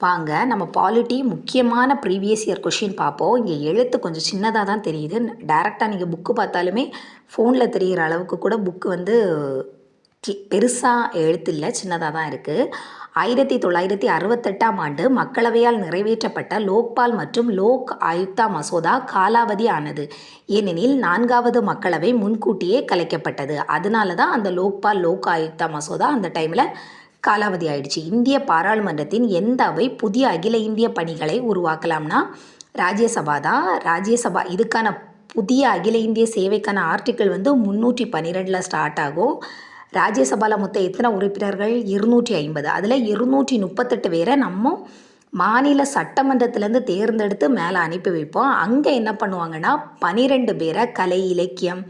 வாங்க நம்ம பாலிட்டி முக்கியமான ப்ரீவியஸ் இயர் கொஷின் பார்ப்போம். இங்கே எழுத்து கொஞ்சம் சின்னதாக தான் தெரியுது. டைரெக்டாக நீங்கள் புக்கு பார்த்தாலுமே ஃபோனில் தெரிகிற அளவுக்கு கூட புக்கு வந்து பெருசாக எழுத்து இல்லை, சின்னதாக தான் இருக்குது. 1968ஆம் ஆண்டு மக்களவையால் நிறைவேற்றப்பட்ட லோக்பால் மற்றும் லோக் ஆயுக்தா மசோதா காலாவதி ஆனது. ஏனெனில் 4வது மக்களவை முன்கூட்டியே கலைக்கப்பட்டது. அதனால தான் அந்த லோக்பால் லோக் ஆயுக்தா மசோதா அந்த டைமில் காலாவதி ஆயிடுச்சு. இந்திய பாராளுமன்றத்தின் எந்த அவை புதிய அகில இந்திய பணிகளை உருவாக்கலாம்னா ராஜ்யசபா தான். ராஜ்யசபா இதுக்கான புதிய அகில இந்திய சேவைக்கான ஆர்டிக்கிள் வந்து 312 ஸ்டார்ட் ஆகும். ராஜ்யசபாவில் மொத்தம் எத்தனை உறுப்பினர்கள்? 250. அதில் 238 பேரை நம்ம மாநில சட்டமன்றத்திலேருந்து தேர்ந்தெடுத்து மேலே அனுப்பி வைப்போம். அங்கே என்ன பண்ணுவாங்கன்னா 12 பேரை கலை, இலக்கியம்,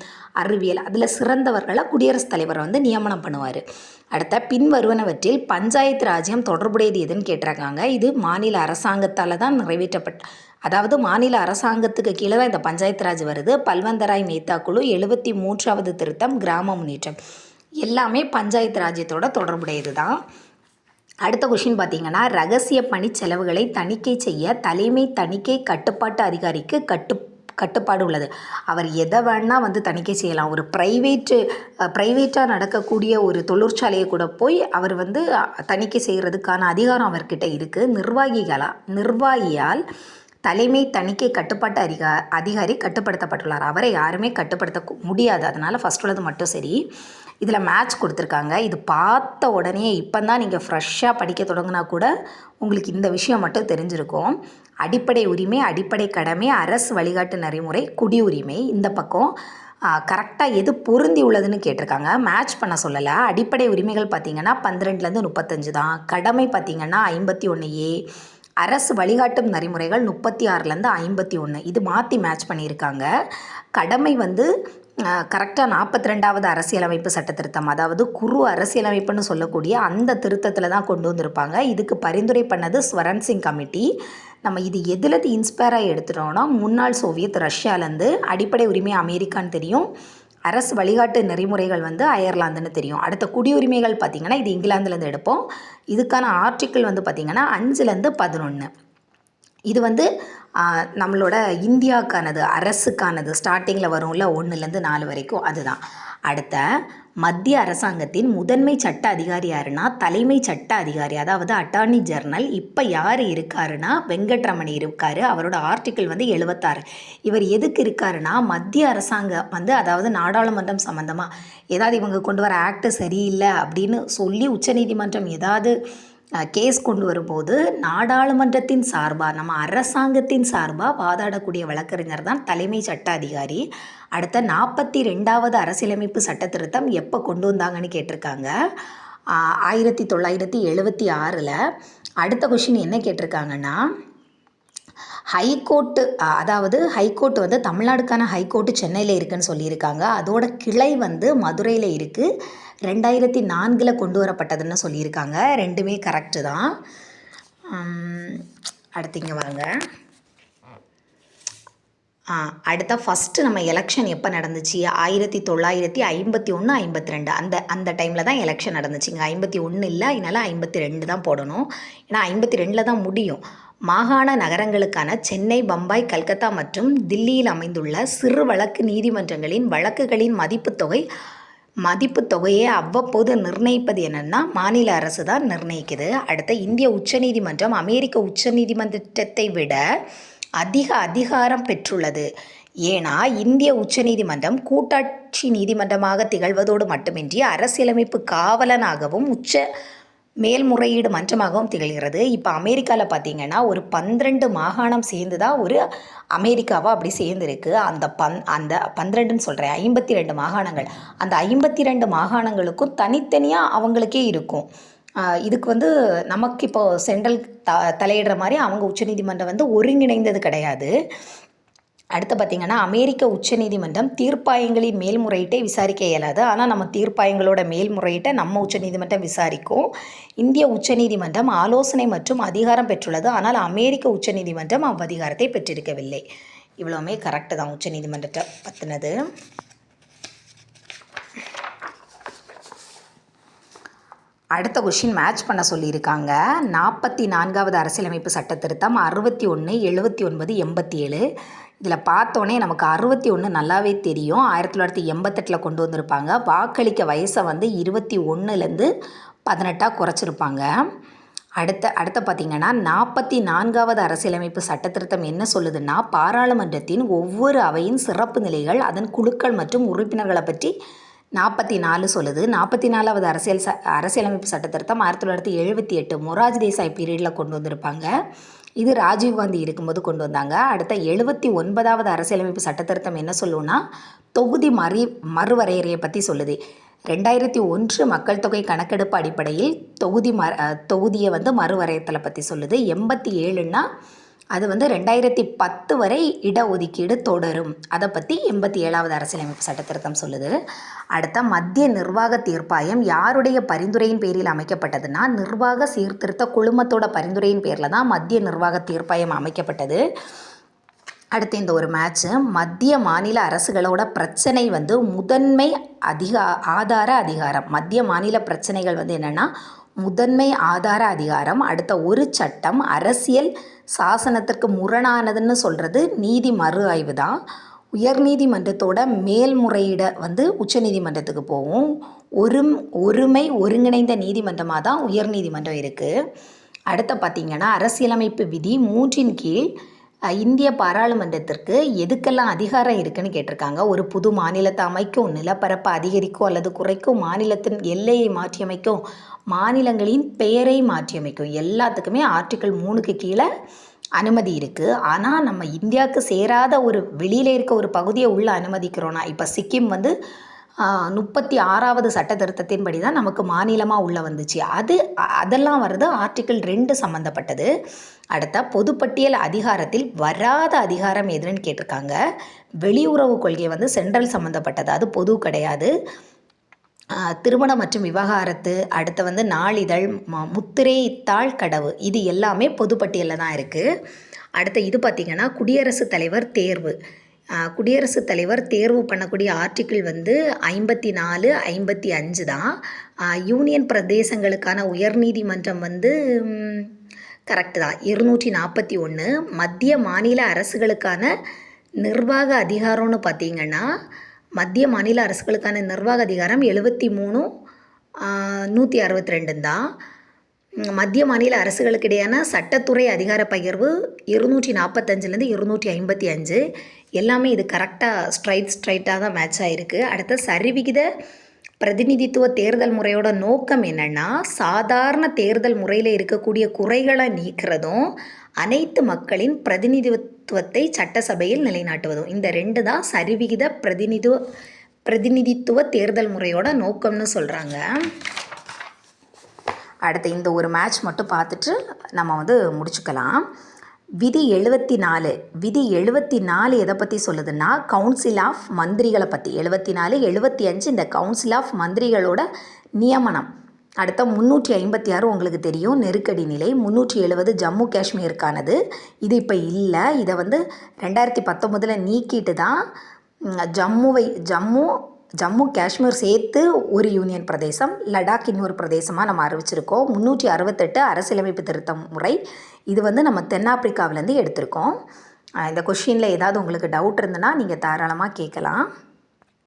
அறிவியல் அதில் சிறந்தவர்களை குடியரசுத் தலைவரை வந்து நியமனம் பண்ணுவார். அடுத்த பின்வருவனவற்றில் பஞ்சாயத்து ராஜ்யம் தொடர்புடையது எதுன்னு கேட்டிருக்காங்க. இது மாநில அரசாங்கத்தால் தான் அதாவது மாநில அரசாங்கத்துக்கு கீழே தான் இந்த பஞ்சாயத்து ராஜ் வருது. பல்வந்தராய் மேத்தா குழு, 73வது திருத்தம், கிராம முன்னேற்றம் எல்லாமே பஞ்சாயத்து ராஜ்யத்தோட தொடர்புடையது தான். அடுத்த கொஷின் பார்த்தீங்கன்னா, ரகசிய பணி செலவுகளை தணிக்கை செய்ய தலைமை தணிக்கை கட்டுப்பாட்டு அதிகாரிக்கு கட்டுப்பாடு உள்ளது. அவர் எதை வேணால் வந்து தணிக்கை செய்யலாம். ஒரு ப்ரைவேட்டாக நடக்கக்கூடிய ஒரு தொழிற்சாலையை கூட போய் அவர் வந்து தணிக்கை செய்கிறதுக்கான அதிகாரம் அவர்கிட்ட இருக்குது. நிர்வாகியால் தலைமை தணிக்கை கட்டுப்பாட்டு அதிகாரி கட்டுப்படுத்தப்பட்டுள்ளார். அவரை யாருமே கட்டுப்படுத்த முடியாது. அதனால் ஃபஸ்ட் உள்ளது மட்டும் சரி. இதில் மேட்ச் கொடுத்துருக்காங்க. இது பார்த்த உடனே இப்போ தான் நீங்கள் ஃப்ரெஷ்ஷாக படிக்க தொடங்கினா கூட உங்களுக்கு இந்த விஷயம் மட்டும் தெரிஞ்சிருக்கும். அடிப்படை உரிமை, அடிப்படை கடமை, அரசு வழிகாட்டு நெறிமுறை, குடியுரிமை. இந்த பக்கம் கரெக்டாக எது பொருந்தி உள்ளதுன்னு கேட்டிருக்காங்க. மேட்ச் பண்ண சொல்லலை. அடிப்படை உரிமைகள் பார்த்திங்கன்னா 12லேருந்து 35 தான். கடமை பார்த்திங்கன்னா 51A. அரசு வழிகாட்டும் நெறிமுறைகள் 36லேருந்து 51. இது மாற்றி மேட்ச் பண்ணியிருக்காங்க. கடமை வந்து கரெக்டாக 42வது அரசியலமைப்பு சட்ட திருத்தம், அதாவது குறு அரசியலமைப்புன்னு சொல்லக்கூடிய அந்த திருத்தத்தில் தான் கொண்டு வந்திருப்பாங்க. இதுக்கு பரிந்துரை பண்ணது ஸ்வரன் சிங் கமிட்டி. நம்ம இது எதுலேருந்து இன்ஸ்பயராக எடுத்துட்டோம்னா முன்னாள் சோவியத் ரஷ்யாவிலேருந்து. அடிப்படை உரிமை அமெரிக்கான்னு தெரியும். அரசு வழிகாட்டு நெறிமுறைகள் வந்து அயர்லாந்துன்னு தெரியும். அடுத்த குடியுரிமைகள் பார்த்திங்கன்னா இது இங்கிலாந்துலேருந்து எடுப்போம். இதுக்கான ஆர்டிக்கிள் வந்து பார்த்திங்கன்னா 5லேருந்து 11. இது வந்து நம்மளோட இந்தியாவுக்கானது, அரசுக்கானது. ஸ்டார்டிங்கில் வரும்ல 1லேருந்து 4 வரைக்கும், அதுதான். அடுத்த மத்திய அரசாங்கத்தின் முதன்மை சட்ட அதிகாரி யாருன்னா தலைமை சட்ட அதிகாரி, அதாவது அட்டார்னி ஜெனரல். இப்போ யார் இருக்காருன்னா வெங்கட்ரமணி இருக்கார். அவரோட ஆர்டிக்கிள் வந்து 76. இவர் எதுக்கு இருக்காருன்னா மத்திய அரசாங்கம் வந்து அதாவது நாடாளுமன்றம் சம்மந்தமாக ஏதாவது இவங்க கொண்டு வர ஆக்ட் சரியில்லை அப்படின்னு சொல்லி உச்சநீதிமன்றம் ஏதாவது கேஸ் கொண்டு வரும்போது நாடாளுமன்றத்தின் சார்பாக, நம்ம அரசாங்கத்தின் சார்பாக வாதாடக்கூடிய வழக்கறிஞர் தான் தலைமை சட்ட அதிகாரி. அடுத்த 42வது அரசியலமைப்பு சட்ட திருத்தம் எப்போ கொண்டு வந்தாங்கன்னு கேட்டிருக்காங்க. 1976. அடுத்த கொஷின் என்ன கேட்டிருக்காங்கன்னா, ஹைகோர்ட்டு, அதாவது ஹைகோர்ட் வந்து தமிழ்நாடுக்கான ஹைகோர்ட்டு சென்னையில் இருக்குதுன்னு சொல்லியிருக்காங்க. அதோட கிளை வந்து மதுரையில் இருக்குது. 2004 கொண்டு வரப்பட்டதுன்னு சொல்லியிருக்காங்க. ரெண்டுமே கரெக்டு தான். அடுத்து இங்கே வாங்க. அடுத்த ஃபஸ்ட்டு நம்ம எலெக்ஷன் எப்போ நடந்துச்சு? 1951, 52 அந்த டைமில் தான் எலெக்ஷன் நடந்துச்சு. இங்கே 51 இல்லை, அதனால் 52 தான் போடணும். ஏன்னா 52 தான் முடியும். மாகாண நகரங்களுக்கான சென்னை, பம்பாய், கல்கத்தா மற்றும் தில்லியில் அமைந்துள்ள சிறு வழக்கு நீதிமன்றங்களின் வழக்குகளின் மதிப்பு தொகையை அவ்வப்போது நிர்ணயிப்பது என்னென்னா மாநில அரசு தான் நிர்ணயிக்குது. அடுத்த இந்திய உச்சநீதிமன்றம் அமெரிக்க உச்சநீதிமன்றத்தை விட அதிக அதிகாரம் பெற்றுள்ளது. ஏன்னா இந்திய உச்சநீதிமன்றம் கூட்டாட்சி நீதிமன்றமாக திகழ்வதோடு மட்டுமின்றி அரசியலமைப்பு காவலனாகவும் மேல்முறையீடு மன்றமாகவும் திகழ்கிறது. இப்போ அமெரிக்காவில் பார்த்திங்கன்னா ஒரு 12 மாகாணம் சேர்ந்து தான் ஒரு அமெரிக்காவாக அப்படி சேர்ந்துருக்கு. அந்த 12ன்னு சொல்கிறேன், 52 மாகாணங்கள். அந்த 52 மாகாணங்களுக்கும் தனித்தனியாக அவங்களுக்கே இருக்கும். இதுக்கு வந்து நமக்கு இப்போது சென்ட்ரல் தலையிடுற மாதிரி அவங்க உச்சநீதிமன்றம் வந்து ஒருங்கிணைந்தது கிடையாது. அடுத்து பார்த்திங்கன்னா அமெரிக்க உச்சநீதிமன்றம் தீர்ப்பாயங்களின் மேல்முறையீட்டை விசாரிக்க இயலாது. ஆனால் நம்ம தீர்ப்பாயங்களோட மேல்முறையீட்டை நம்ம உச்சநீதிமன்றம் விசாரிக்கும். இந்திய உச்சநீதிமன்றம் ஆலோசனை மற்றும் அதிகாரம் பெற்றுள்ளது. ஆனால் அமெரிக்க உச்சநீதிமன்றம் அவ்வதிகாரத்தை பெற்றிருக்கவில்லை. இவ்வளவுமே கரெக்டு தான் உச்சநீதிமன்றத்தை பற்றினது. அடுத்த கொஷின் மேட்ச் பண்ண சொல்லியிருக்காங்க. 44வது அரசியலமைப்பு சட்ட திருத்தம் 61, 79, 87. இதில் பார்த்தோன்னே நமக்கு 61 நல்லாவே தெரியும். 1988 கொண்டு வந்திருப்பாங்க. வாக்களிக்க வயசை வந்து 21லேருந்து 18 குறைச்சிருப்பாங்க. அடுத்த பார்த்திங்கன்னா 44வது அரசியலமைப்பு சட்டத்திருத்தம் என்ன சொல்லுதுன்னா, பாராளுமன்றத்தின் ஒவ்வொரு அவையின் சிறப்பு நிலைகள், அதன் குழுக்கள் மற்றும் உறுப்பினர்களை பற்றி 44 சொல்லுது. 44வது அரசியலமைப்பு சட்டத்திருத்தம் 1978 மொரார்ஜி தேசாய் பீரியடில் கொண்டு வந்திருப்பாங்க. இது ராஜீவ்காந்தி இருக்கும்போது கொண்டு வந்தாங்க. அடுத்த 79வது அரசியலமைப்பு சட்டத்திருத்தம் என்ன சொல்லுன்னா, தொகுதி மறுவரையறையை பற்றி சொல்லுது. 2001 மக்கள் தொகை கணக்கெடுப்பு அடிப்படையில் தொகுதியை வந்து மறுவரையத்தலை பற்றி சொல்லுது. 87ன்னா அது வந்து 2010 வரை இடஒதுக்கீடு தொடரும். அதை பற்றி 87வது அரசியலமைப்பு சட்டத்திருத்தம் சொல்லுது. அடுத்த மத்திய நிர்வாக தீர்ப்பாயம் யாருடைய பரிந்துரையின் பேரில் அமைக்கப்பட்டதுன்னா, நிர்வாக சீர்திருத்த குழுமத்தோட பரிந்துரையின் பேரில் தான் மத்திய நிர்வாக தீர்ப்பாயம் அமைக்கப்பட்டது. அடுத்து இந்த ஒரு மேட்ச்சு, மத்திய மாநில அரசுகளோட பிரச்சனை வந்து முதன்மை ஆதார அதிகாரம். மத்திய மாநில பிரச்சனைகள் வந்து என்னென்னா முதன்மை ஆதார அதிகாரம். அடுத்த ஒரு சட்டம் அரசியல் சாசனத்திற்கு முரணானதுன்னு சொல்கிறது நீதி மறு ஆய்வு தான். உயர்நீதிமன்றத்தோட மேல்முறையீட வந்து உச்சநீதிமன்றத்துக்கு போகும். ஒருமை ஒருங்கிணைந்த நீதிமன்றமாக தான் உயர்நீதிமன்றம் இருக்குது. அடுத்த பார்த்திங்கன்னா அரசியலமைப்பு விதி 3 கீழ் இந்திய பாராளுமன்றத்திற்கு எதுக்கெல்லாம் அதிகாரம் இருக்குதுன்னு கேட்டிருக்காங்க. ஒரு புது மாநிலத்தை அமைக்கும், நிலப்பரப்பை அதிகரிக்கும் அல்லது குறைக்கும், மாநிலத்தின் எல்லையை மாற்றியமைக்கும், மாநிலங்களின் பெயரை மாற்றியமைக்கும், எல்லாத்துக்குமே ஆர்டிக்கிள் 3க்கு கீழே அனுமதி இருக்குது. ஆனால் நம்ம இந்தியாவுக்கு சேராத ஒரு வெளியில் இருக்க ஒரு பகுதியை உள்ளே அனுமதிக்கிறோன்னா, இப்போ சிக்கிம் வந்து 36வது சட்ட திருத்தத்தின்படி தான் நமக்கு மாநிலமாக உள்ளே வந்துச்சு. அதெல்லாம் வருது ஆர்டிக்கிள் 2 சம்மந்தப்பட்டது. அடுத்த பொதுப்பட்டியல் அதிகாரத்தில் வராத அதிகாரம் எதுன்னு கேட்டிருக்காங்க. வெளியுறவு கொள்கை வந்து சென்ட்ரல் சம்மந்தப்பட்டது, அது பொது கிடையாது. திருமணம் மற்றும் விவகாரத்து, அடுத்து வந்து நாளிதழ், முத்திரை தாள் கடவு, இது எல்லாமே பொதுப்பட்டியலில் தான் இருக்குது. அடுத்த இது பார்த்திங்கன்னா குடியரசுத் தலைவர் தேர்வு. குடியரசுத் தலைவர் தேர்வு பண்ணக்கூடிய ஆர்டிக்கிள் வந்து 54, 55 தான். யூனியன் பிரதேசங்களுக்கான உயர்நீதிமன்றம் வந்து கரெக்டு தான் 241. மத்திய மாநில அரசுகளுக்கான நிர்வாக அதிகாரம்னு பார்த்திங்கன்னா, மத்திய மாநில அரசுகளுக்கான நிர்வாக அதிகாரம் 73, 162 தான். மத்திய மாநில அரசுகளுக்கு இடையான சட்டத்துறை அதிகார பகிர்வு 245லேருந்து 255. எல்லாமே இது கரெக்டாக ஸ்ட்ரைட்டாக தான் மேட்ச் ஆகிருக்கு. அடுத்த சரிவிகித பிரதிநிதித்துவ தேர்தல் முறையோட நோக்கம் என்னென்னா, சாதாரண தேர்தல் முறையில் இருக்கக்கூடிய குறைகளை நீக்கிறதும் அனைத்து மக்களின் பிரதிநிதித்துவத்தை சட்டசபையில் நிலைநாட்டுவதும். இந்த 2 தான் சரிவிகித பிரதிநிதித்துவ தேர்தல் முறையோட நோக்கம்னு சொல்கிறாங்க. அடுத்து இந்த ஒரு மேட்ச் மட்டும் பார்த்துட்டு நம்ம வந்து முடிச்சுக்கலாம். விதி 74 எதை பற்றி சொல்லுதுன்னா, கவுன்சில் ஆஃப் மந்திரிகளை பற்றி. 74, 75 இந்த கவுன்சில் ஆஃப் மந்திரிகளோட நியமனம். அடுத்த 356 உங்களுக்கு தெரியும் நெருக்கடி நிலை. 370 ஜம்மு காஷ்மீருக்கானது. இது இப்போ இல்லை, இதை வந்து 2019 நீக்கிட்டு தான் ஜம்மு காஷ்மீர் சேர்த்து ஒரு யூனியன் பிரதேசம், லடாக் இன்னொரு பிரதேசமாக நம்ம அறிவிச்சிருக்கோம். 368 அரசியலமைப்பு திருத்தம் முறை. இது வந்து நம்ம தென்னாப்பிரிக்காவிலேருந்து எடுத்திருக்கோம். இந்த கொஷினில் ஏதாவது உங்களுக்கு டவுட் இருந்ததுன்னா நீங்கள் தாராளமாக கேட்கலாம்.